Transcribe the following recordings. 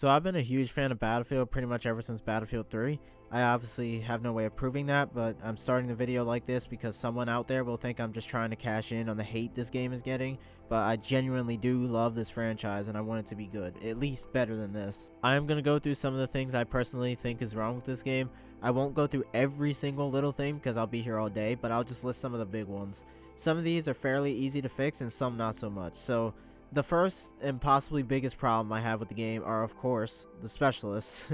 So I've been a huge fan of Battlefield pretty much ever since Battlefield 3. I obviously have no way of proving that, but I'm starting the video like this because someone out there will think I'm just trying to cash in on the hate this game is getting, but I genuinely do love this franchise and I want it to be good, at least better than this. I am going to go through some of the things I personally think is wrong with this game. I won't go through every single little thing because I'll be here all day, but I'll just list some of the big ones. Some of these are fairly easy to fix and some not so much. So the first and possibly biggest problem I have with the game are, of course, the specialists.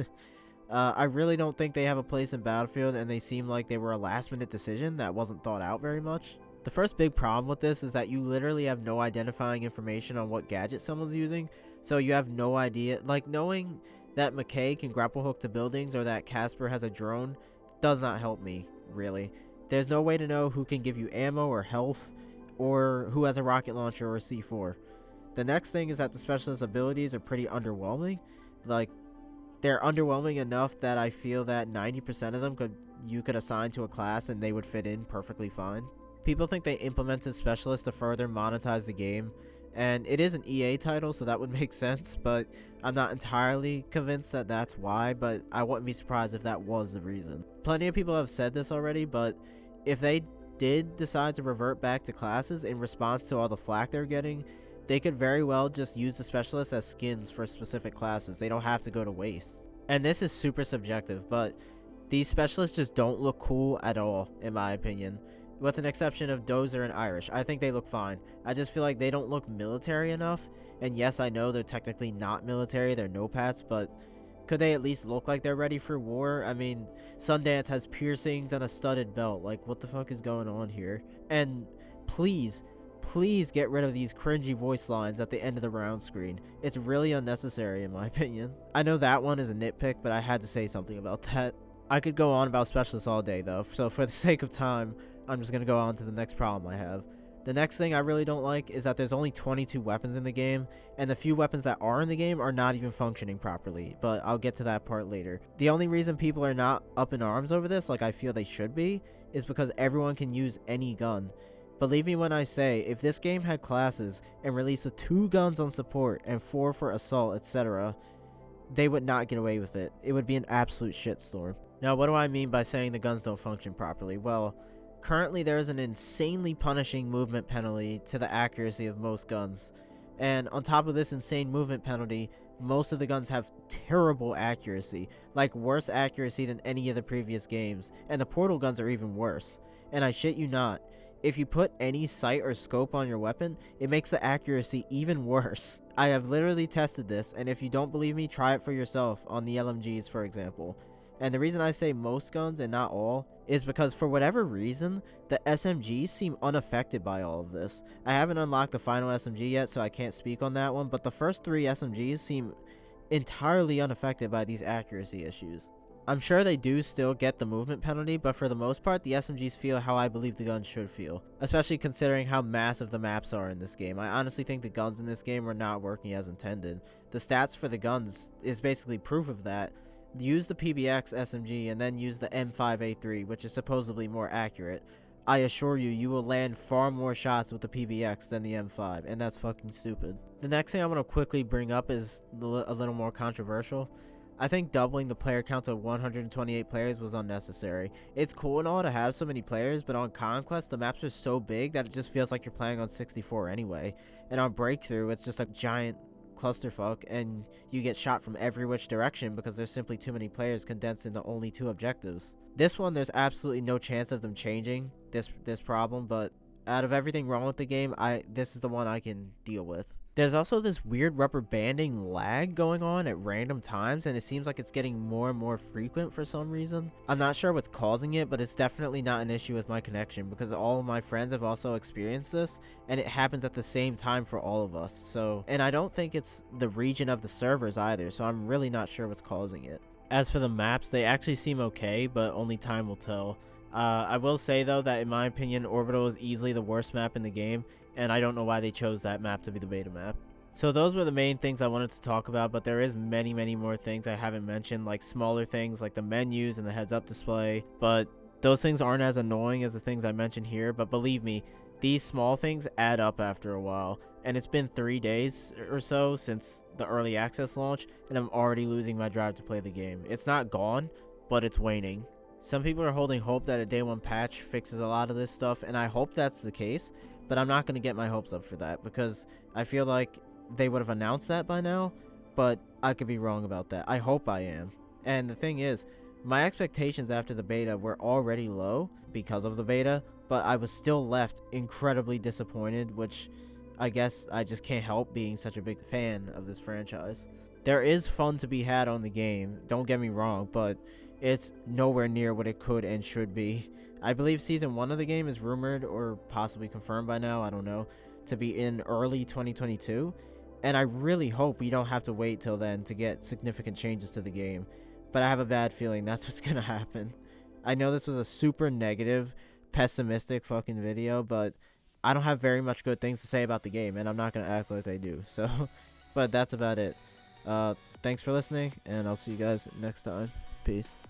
I really don't think they have a place in Battlefield, and they seem like they were a last-minute decision that wasn't thought out very much. The first big problem with this is that you literally have no identifying information on what gadget someone's using, so you have no idea. Like, knowing that McKay can grapple hook to buildings or that Casper has a drone does not help me, really. There's no way to know who can give you ammo or health, or who has a rocket launcher or a C4. The next thing is that the specialist abilities are pretty underwhelming. Like, they're underwhelming enough that I feel that 90% of them you could assign to a class and they would fit in perfectly fine. People think they implemented specialists to further monetize the game, and it is an EA title, so that would make sense, but I'm not entirely convinced that that's why, but I wouldn't be surprised if that was the reason. Plenty of people have said this already, but if they did decide to revert back to classes in response to all the flack they're getting, they could very well just use the specialists as skins for specific classes. They don't have to go to waste. And this is super subjective, but these specialists just don't look cool at all, in my opinion. With an exception of Dozer and Irish. I think they look fine. I just feel like they don't look military enough. And yes, I know they're technically not military, they're no-pats, but could they at least look like they're ready for war? I mean, Sundance has piercings and a studded belt. Like, what the fuck is going on here? And please get rid of these cringy voice lines at the end of the round screen. It's really unnecessary in my opinion. I know that one is a nitpick, but I had to say something about that. I could go on about specialists all day though, so for the sake of time, I'm just going to go on to the next problem I have. The next thing I really don't like is that there's only 22 weapons in the game, and the few weapons that are in the game are not even functioning properly, but I'll get to that part later. The only reason people are not up in arms over this, like I feel they should be, is because everyone can use any gun. Believe me when I say, if this game had classes and released with 2 guns on support and 4 for assault, etc., they would not get away with it. It would be an absolute shitstorm. Now, what do I mean by saying the guns don't function properly? Well, currently there is an insanely punishing movement penalty to the accuracy of most guns. And on top of this insane movement penalty, most of the guns have terrible accuracy, like worse accuracy than any of the previous games, and the portal guns are even worse. And I shit you not, if you put any sight or scope on your weapon, it makes the accuracy even worse. I have literally tested this, and if you don't believe me, try it for yourself on the LMGs, for example. And the reason I say most guns and not all is because for whatever reason, the SMGs seem unaffected by all of this. I haven't unlocked the final SMG yet, so I can't speak on that one, but the first 3 SMGs seem entirely unaffected by these accuracy issues. I'm sure they do still get the movement penalty, but for the most part, the SMGs feel how I believe the guns should feel, especially considering how massive the maps are in this game. I honestly think the guns in this game are not working as intended. The stats for the guns is basically proof of that. Use the PBX SMG and then use the M5A3, which is supposedly more accurate. I assure you, you will land far more shots with the PBX than the M5, and that's fucking stupid. The next thing I want to quickly bring up is a little more controversial. I think doubling the player count to 128 players was unnecessary. It's cool and all to have so many players, but on Conquest, the maps are so big that it just feels like you're playing on 64 anyway. And on Breakthrough, it's just a giant clusterfuck, and you get shot from every which direction because there's simply too many players condensed into only 2 objectives. This one, there's absolutely no chance of them changing this problem, but out of everything wrong with the game, this is the one I can deal with. There's also this weird rubber banding lag going on at random times, and it seems like it's getting more and more frequent for some reason. I'm not sure what's causing it, but it's definitely not an issue with my connection because all of my friends have also experienced this, and it happens at the same time for all of us. So, and I don't think it's the region of the servers either, so I'm really not sure what's causing it. As for the maps, they actually seem okay, but only time will tell. I will say though that in my opinion, Orbital is easily the worst map in the game, and I don't know why they chose that map to be the beta map. So those were the main things I wanted to talk about, but there is many more things I haven't mentioned, like smaller things like the menus and the heads up display, but those things aren't as annoying as the things I mentioned here. But believe me, these small things add up after a while, and it's been 3 days or so since the early access launch, and I'm already losing my drive to play the game. It's not gone, but it's waning. Some people are holding hope that a day one patch fixes a lot of this stuff, and I hope that's the case, but I'm not going to get my hopes up for that, because I feel like they would have announced that by now, but I could be wrong about that. I hope I am. And the thing is, my expectations after the beta were already low because of the beta, but I was still left incredibly disappointed, which I guess I just can't help being such a big fan of this franchise. There is fun to be had on the game, don't get me wrong, but it's nowhere near what it could and should be. I believe Season 1 of the game is rumored, or possibly confirmed by now, I don't know, to be in early 2022, and I really hope we don't have to wait till then to get significant changes to the game, but I have a bad feeling that's what's gonna happen. I know this was a super negative, pessimistic fucking video, but I don't have very much good things to say about the game, and I'm not gonna act like I do, so, but that's about it. Thanks for listening, and I'll see you guys next time. Peace.